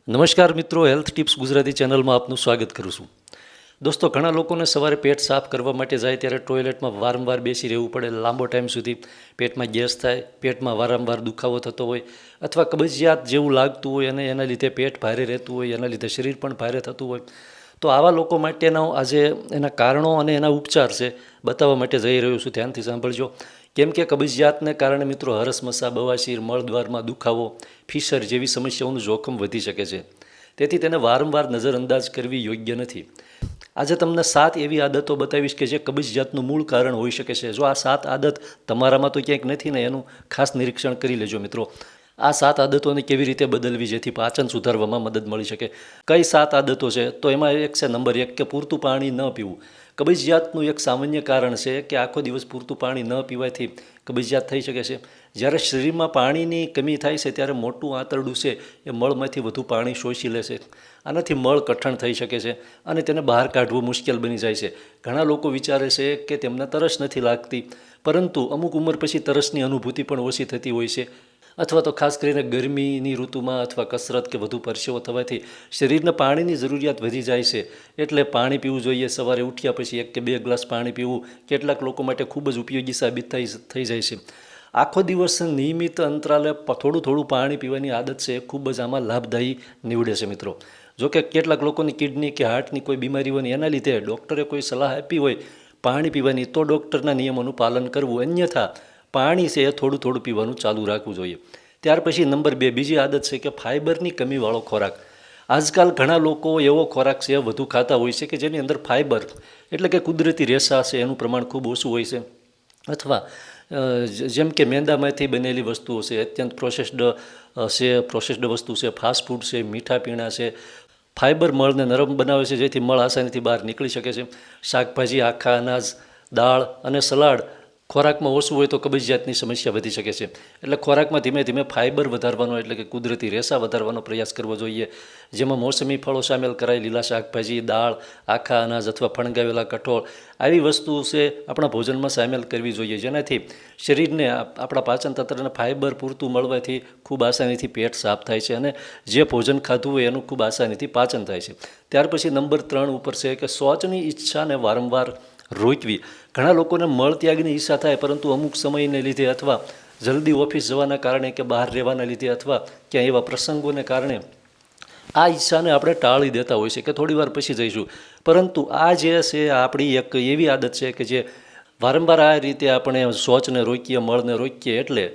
નમસ્કાર મિત્રો, health tips Gujarati ચેનલમાં આપનું સ્વાગત કરું છું. દોસ્તો, ઘણા લોકોને સવારે પેટ સાફ કરવા માટે જાય ત્યારે ટોયલેટમાં વારંવાર બેસી રહેવું પડે. લાંબો ટાઈમ સુધી પેટમાં ગેસ થાય, પેટમાં વારંવાર દુખાવો થતો હોય અથવા કબજિયાત જેવું લાગતું હોય અને એના લીધે પેટ ભારે રહેતું હોય, એના લીધે શરીર પણ ભારે થતું હોય. તો આવા લોકો માટેના આજે એના કારણો અને એના ઉપચાર છે બતાવવા માટે જઈ રહ્યો છું. ધ્યાનથી સાંભળજો. કેમ કે કબજિયાતને કારણે મિત્રો હરસમસા, બવાસીર, મળદ્વારમાં દુખાવો, ફિશર જેવી સમસ્યાઓનું જોખમ વધી શકે છે. તેથી તેને વારંવાર નજરઅંદાજ કરવી યોગ્ય નથી. આજે તમને 7 એવી આદતો બતાવીશ કે જે કબજિયાતનું મૂળ કારણ હોઈ શકે છે. જો આ 7 આદત તમારામાં તો ક્યાંક નથી ને, એનું ખાસ નિરીક્ષણ કરી લેજો મિત્રો. આ 7 આદતોને કેવી રીતે બદલવી જેથી પાચન સુધારવામાં મદદ મળી શકે. કઈ 7 આદતો છે? તો એમાં એક છે નંબર 1 કે પૂરતું પાણી ન પીવું. કબજિયાતનું એક સામાન્ય કારણ છે કે આખો દિવસ પૂરતું પાણી ન પીવાથી કબજિયાત થઈ શકે છે. જ્યારે શરીરમાં પાણીની કમી થાય છે ત્યારે મોટું આંતરડું છે એ મળમાંથી વધુ પાણી શોષી લે છે. આનાથી મળ કઠણ થઈ શકે છે અને તેને બહાર કાઢવું મુશ્કેલ બની જાય છે. ઘણા લોકો વિચારે છે કે તેમને તરસ નથી લાગતી, પરંતુ અમુક ઉંમર પછી તરસની અનુભૂતિ પણ ઓછી થતી હોય છે. અથવા તો ખાસ કરીને ગરમીની ઋતુમાં અથવા કસરત કે વધુ પરસેવો થવાથી શરીરને પાણીની જરૂરિયાત વધી જાય છે. એટલે પાણી પીવું જોઈએ. સવારે ઉઠ્યા પછી 1 કે 2 ગ્લાસ પાણી પીવું કેટલાક લોકો માટે ખૂબ જ ઉપયોગી સાબિત થઈ જાય છે. આખો દિવસ નિયમિત અંતરાલે થોડું થોડું પાણી પીવાની આદત છે એ ખૂબ જ આમાં લાભદાયી નીવડે છે મિત્રો. જોકે કેટલાક લોકોની કિડની કે હાર્ટની કોઈ બીમારી હોય ને એના લીધે ડૉક્ટરે કોઈ સલાહ આપી હોય પાણી પીવાની, તો ડૉક્ટરના નિયમોનું પાલન કરવું. અન્યથા પાણી છે એ થોડું થોડું પીવાનું ચાલુ રાખવું જોઈએ. ત્યાર પછી નંબર 2, બીજી આદત છે કે ફાઇબરની કમીવાળો ખોરાક. આજકાલ ઘણા લોકો એવો ખોરાક છે વધુ ખાતા હોય છે કે જેની અંદર ફાઇબર એટલે કે કુદરતી રેસા છે એનું પ્રમાણ ખૂબ ઓછું હોય છે. અથવા જેમ કે મેંદામાંથી બનેલી વસ્તુઓ છે, અત્યંત પ્રોસેસ્ડ વસ્તુ છે, ફાસ્ટ ફૂડ છે, મીઠા પીણા છે. ફાઇબર મળને નરમ બનાવે છે જેથી મળ આસાનીથી બહાર નીકળી શકે છે. શાકભાજી, આખા અનાજ, દાળ અને સલાડ ખોરાકમાં ઓછું હોય તો કબજિયાતની સમસ્યા વધી શકે છે. એટલે ખોરાકમાં ધીમે ધીમે ફાઇબર વધારવાનો એટલે કે કુદરતી રેસા વધારવાનો પ્રયાસ કરવો જોઈએ. જેમાં મોસમી ફળો સામેલ કરાય, લીલા શાકભાજી, દાળ, આખા અનાજ અથવા ફણગાવેલા કઠોળ આવી વસ્તુ છે આપણા ભોજનમાં સામેલ કરવી જોઈએ. જેનાથી શરીરને, આપણા પાચન તંત્રને ફાઇબર પૂરતું મળવાથી ખૂબ આસાનીથી પેટ સાફ થાય છે અને જે ભોજન ખાધું હોય એનું ખૂબ આસાનીથી પાચન થાય છે. ત્યાર પછી નંબર 3 ઉપર છે કે શૌચની ઈચ્છાને વારંવાર રોકવી. ઘણા લોકોને મળ ત્યાગની ઈચ્છા થાય, પરંતુ અમુક સમયને લીધે અથવા જલ્દી ઓફિસ જવાના કારણે કે બહાર રહેવાના લીધે અથવા ક્યાંય એવા પ્રસંગોને કારણે આ ઈચ્છાને આપણે ટાળી દેતા હોય છે કે થોડી વાર પછી જઈશું. પરંતુ આ જે છે આપણી એક એવી આદત છે કે જે વારંવાર આ રીતે આપણે શૌચને રોકીએ, મળને રોકીએ એટલે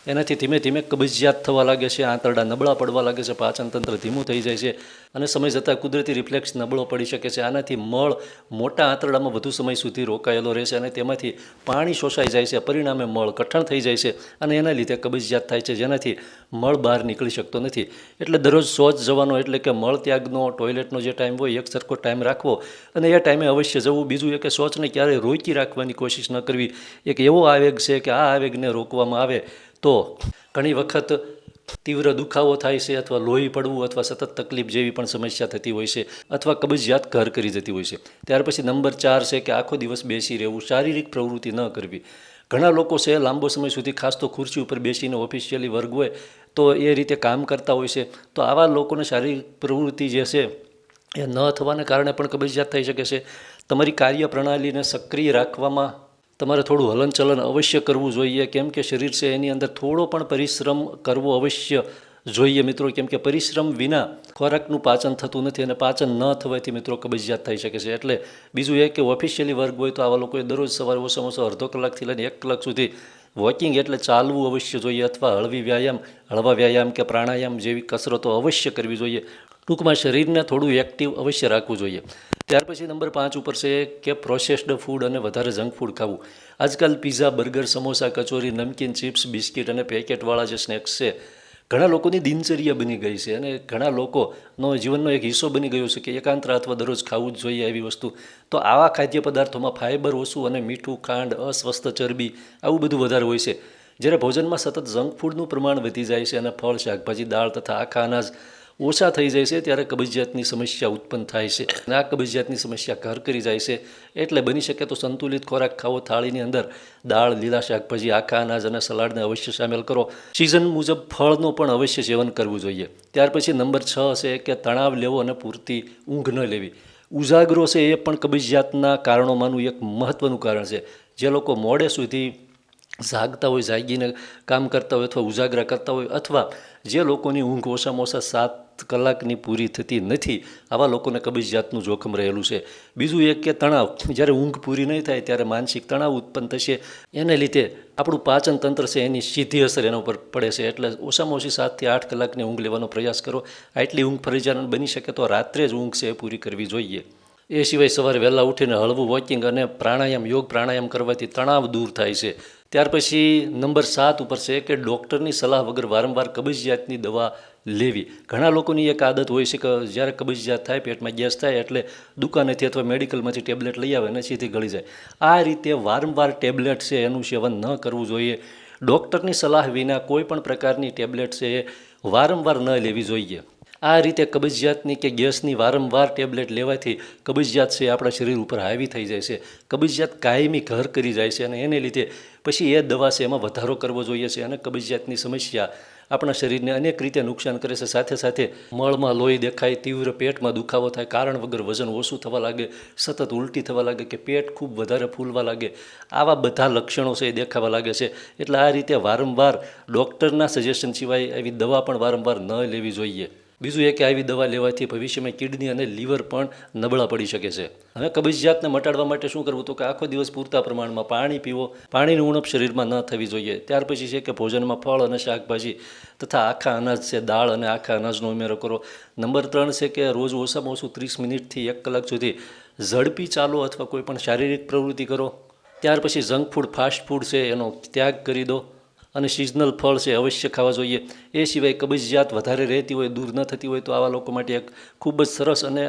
એનાથી ધીમે ધીમે કબજિયાત થવા લાગે છે, આંતરડા નબળા પડવા લાગે છે, પાચન તંત્ર ધીમું થઈ જાય છે અને સમય જતાં કુદરતી રિફ્લેક્સ નબળો પડી શકે છે. આનાથી મળ મોટા આંતરડામાં વધુ સમય સુધી રોકાયેલો રહેશે અને તેમાંથી પાણી શોષાઈ જાય છે. પરિણામે મળ કઠણ થઈ જાય છે અને એના લીધે કબજિયાત થાય છે, જેનાથી મળ બહાર નીકળી શકતો નથી. એટલે દરરોજ શૌચ જવાનો એટલે કે મળ ત્યાગનો, ટોયલેટનો જે ટાઈમ હોય એક સરખો ટાઈમ રાખવો અને એ ટાઈમે અવશ્ય જવું. બીજું એ કે શૌચને ક્યારેય રોકી રાખવાની કોશિશ ન કરવી. એક એવો આવેગ છે કે આ આવેગને રોકવામાં આવે તો ઘણી વખત તીવ્ર દુખાવો થાય છે અથવા લોહી પડવું અથવા સતત તકલીફ જેવી પણ સમસ્યા થતી હોય છે અથવા કબજિયાત ઘર કરી જતી હોય છે. ત્યાર પછી નંબર 4 છે કે આખો દિવસ બેસી રહેવું, શારીરિક પ્રવૃત્તિ ન કરવી. ઘણા લોકો છે લાંબો સમય સુધી, ખાસ તો ખુરશી ઉપર બેસીને ઓફિશિયલી વર્ગ હોય તો એ રીતે કામ કરતા હોય છે. તો આવા લોકોને શારીરિક પ્રવૃત્તિ જે છે એ ન થવાને કારણે પણ કબજિયાત થઈ શકે છે. તમારી કાર્યપ્રણાલીને સક્રિય રાખવામાં તમારે થોડું હલનચલન અવશ્ય કરવું જોઈએ. કેમ કે શરીર છે એની અંદર થોડો પણ પરિશ્રમ કરવો અવશ્ય જોઈએ મિત્રો. કેમ કે પરિશ્રમ વિના ખોરાકનું પાચન થતું નથી અને પાચન ન થવાથી મિત્રો કબજિયાત થઈ શકે છે. એટલે બીજું એ કે ઓફિશિયલી વર્ગ હોય તો આવા લોકોએ દરરોજ સવારે ઓછામાં ઓછો અડધો કલાકથી લઈને 1 કલાક સુધી વોકિંગ એટલે ચાલવું અવશ્ય જોઈએ અથવા હળવા વ્યાયામ કે પ્રાણાયામ જેવી કસરતો અવશ્ય કરવી જોઈએ. ટૂંકમાં શરીરને થોડું એક્ટિવ અવશ્ય રાખવું જોઈએ. ત્યાર પછી નંબર 5 ઉપર છે કે પ્રોસેસ્ડ ફૂડ અને વધારે જંક ફૂડ ખાવું. આજકાલ પીઝા, બર્ગર, સમોસા, કચોરી, નમકીન, ચિપ્સ, બિસ્કિટ અને પેકેટવાળા જે સ્નેક્સ છે ઘણા લોકોની દિનચર્યા બની ગઈ છે અને ઘણા લોકોનો જીવનનો એક હિસ્સો બની ગયો છે કે એકાંતરા અથવા દરરોજ ખાવું જ જોઈએ એવી વસ્તુ. તો આવા ખાદ્ય પદાર્થોમાં ફાઇબર ઓછું અને મીઠું, ખાંડ, અસ્વસ્થ ચરબી આવું બધું વધારે હોય છે. જ્યારે ભોજનમાં સતત જંક ફૂડનું પ્રમાણ વધી જાય છે અને ફળ, શાકભાજી, દાળ તથા આખા અનાજ ઓછા થઈ જાય છે ત્યારે કબજિયાતની સમસ્યા ઉત્પન્ન થાય છે અને આ કબજિયાતની સમસ્યા ઘર કરી જાય છે. એટલે બની શકે તો સંતુલિત ખોરાક ખાવો. થાળીની અંદર દાળ, લીલા શાકભાજી, આખા અનાજ અને સલાડને અવશ્ય સામેલ કરો. સિઝન મુજબ ફળનું પણ અવશ્ય સેવન કરવું જોઈએ. ત્યાર પછી નંબર 6 છે કે તણાવ લેવો અને પૂરતી ઊંઘ ન લેવી. ઉજાગરો છે એ પણ કબજિયાતના કારણોમાંનું એક મહત્ત્વનું કારણ છે. જે લોકો મોડે સુધી જાગતા હોય, જાગીને કામ કરતા હોય અથવા ઉજાગરા કરતા હોય, અથવા જે લોકોની ઊંઘ ઓછામાં ઓછા 7 કલાકની પૂરી થતી નથી, આવા લોકોને કબજિયાતનું જોખમ રહેલું છે. બીજું એક કે તણાવ. જ્યારે ઊંઘ પૂરી નહીં થાય ત્યારે માનસિક તણાવ ઉત્પન્ન થશે. એને લીધે આપણું પાચન તંત્ર છે એની સીધી અસર એના ઉપર પડે છે. એટલે ઓછામાં ઓછી 7 થી 8 કલાકની ઊંઘ લેવાનો પ્રયાસ કરો. આટલી ઊંઘ ફરજિયાત બની શકે તો રાત્રે જ ઊંઘ છે એ પૂરી કરવી જોઈએ. એ સિવાય સવારે વહેલા ઉઠીને હળવું વોકિંગ અને પ્રાણાયામ, યોગ પ્રાણાયામ કરવાથી તણાવ દૂર થાય છે. ત્યાર પછી નંબર 7 ઉપર છે કે ડૉક્ટરની સલાહ વગર વારંવાર કબજિયાતની દવા લેવી. ઘણા લોકોની એક આદત હોય છે કે જ્યારે કબજિયાત થાય, પેટમાં ગેસ થાય એટલે દુકાનેથી અથવા મેડિકલમાંથી ટેબ્લેટ લઈ આવે અને સીધી ગળી જાય. આ રીતે વારંવાર ટેબ્લેટ છે એનું સેવન ન કરવું જોઈએ. ડૉક્ટરની સલાહ વિના કોઈ પણ પ્રકારની ટેબ્લેટ છે એ વારંવાર ન લેવી જોઈએ. આ રીતે કબજિયાતની કે ગેસની વારંવાર ટેબ્લેટ લેવાથી કબજિયાત છે આપણા શરીર ઉપર હાવી થઈ જાય છે. કબજિયાત કાયમી ઘર કરી જાય છે અને એને લીધે પછી એ દવા છે એમાં વધારો કરવો જોઈએ છે. અને કબજિયાતની સમસ્યા આપણા શરીરને અનેક રીતે નુકસાન કરે છે. સાથે સાથે મળમાં લોહી દેખાય, તીવ્ર પેટમાં દુખાવો થાય, કારણ વગર વજન ઓછું થવા લાગે, સતત ઉલટી થવા લાગે કે પેટ ખૂબ વધારે ફૂલવા લાગે, આવા બધા લક્ષણો છે એ દેખાવા લાગે છે. એટલે આ રીતે વારંવાર ડૉક્ટરના સજેશન સિવાય આવી દવા પણ વારંવાર ન લેવી જોઈએ. બીજું એ કે આવી દવા લેવાથી ભવિષ્યમાં કિડની અને લીવર પણ નબળા પડી શકે છે. હવે કબજિયાતને મટાડવા માટે શું કરવું? તો કે આખો દિવસ પૂરતા પ્રમાણમાં પાણી પીવો. પાણીની ઉણપ શરીરમાં ન થવી જોઈએ. ત્યાર પછી છે કે ભોજનમાં ફળ અને શાકભાજી તથા આખા અનાજ છે, દાળ અને આખા અનાજનો ઉમેરો કરો. નંબર 3 છે કે રોજ ઓછામાં ઓછું 30 મિનિટથી 1 કલાક સુધી ઝડપી ચાલો અથવા કોઈ પણ શારીરિક પ્રવૃત્તિ કરો. ત્યાર પછી જંક ફૂડ, ફાસ્ટ ફૂડ છે એનો ત્યાગ કરી દો અને સિઝનલ ફળ છે અવશ્ય ખાવા જોઈએ. એ સિવાય કબજિયાત વધારે રહેતી હોય, દૂર ન થતી હોય તો આવા લોકો માટે એક ખૂબ જ સરસ અને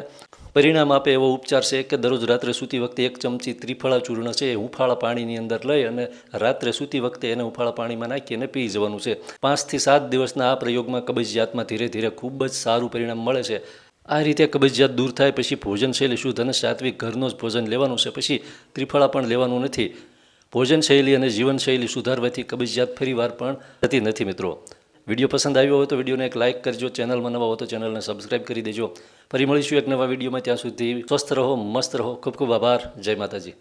પરિણામ આપે એવો ઉપચાર છે કે દરરોજ રાત્રે સૂતી વખતે 1 ચમચી ત્રિફળા ચૂર્ણ છે એ હુંફાળા પાણીની અંદર લઈ અને રાત્રે સૂતી વખતે એને હુંફાળા પાણીમાં નાખીને પી જવાનું છે. 5 થી 7 દિવસના આ પ્રયોગમાં કબજિયાતમાં ધીરે ધીરે ખૂબ જ સારું પરિણામ મળે છે. આ રીતે કબજિયાત દૂર થાય પછી ભોજનશૈલી શુદ્ધ અને સાત્વિક ઘરનું જ ભોજન લેવાનું છે. પછી ત્રિફળા પણ લેવાનું નથી. ભોજનશૈલી અને જીવનશૈલી સુધારવાથી કબજિયાત ફરીવાર પણ થતી નથી. મિત્રો, વિડીયો પસંદ આવ્યો હોય તો વિડીયોને એક લાઇક કરજો. ચેનલમાં નવા હો તો ચેનલને સબસ્ક્રાઈબ કરી દેજો. ફરી મળીશું એક નવા વિડીયોમાં. ત્યાં સુધી સ્વસ્થ રહો, મસ્ત રહો. ખૂબ ખૂબ આભાર. જય માતાજી.